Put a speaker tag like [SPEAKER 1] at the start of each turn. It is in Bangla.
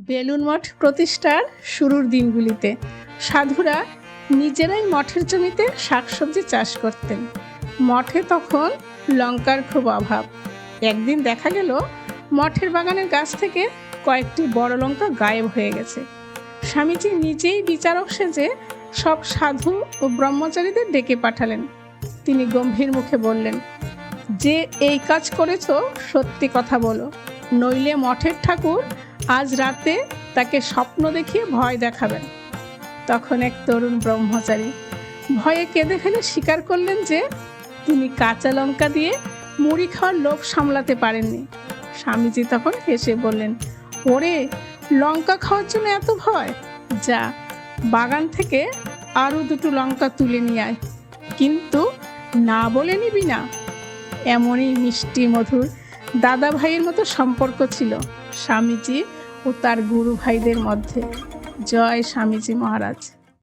[SPEAKER 1] বেলুড় মঠ প্রতিষ্ঠার শুরুর দিনগুলিতে সাধুরা নিজেরাই মঠের জমিতে শাকসবজি চাষ করতেন। মঠে তখন লঙ্কার খুব অভাব। একদিন দেখা গেল মঠের বাগানের গাছ থেকে কয়েকটি বড় লঙ্কা গায়েব হয়ে গেছে। স্বামীজি নিজেই বিচারক সেজে সব সাধু ও ব্রহ্মচারীদের ডেকে পাঠালেন। তিনি গম্ভীর মুখে বললেন, যে এই কাজ করেছ সত্যি কথা বলো, নইলে মঠের ঠাকুর আজ রাতে তাকে স্বপ্ন দেখিয়ে ভয় দেখাবেন। তখন এক তরুণ ব্রহ্মচারী ভয়ে কেঁদে ফেলে স্বীকার করলেন যে তিনি কাঁচা লঙ্কা দিয়ে মুড়ি খাওয়ার লোভ সামলাতে পারেননি। স্বামীজি তখন হেসে বললেন, ওরে, লঙ্কা খাওয়ার জন্য এত ভয়? যা, বাগান থেকে আরও দুটো লঙ্কা তুলে নিয়ে আয়, কিন্তু না বলে নিবি না। এমনই মিষ্টি মধুর দাদা ভাইয়ের মতো সম্পর্ক ছিল স্বামীজি ও তার গুরু ভাইদের মধ্যে। জয় স্বামীজি মহারাজ।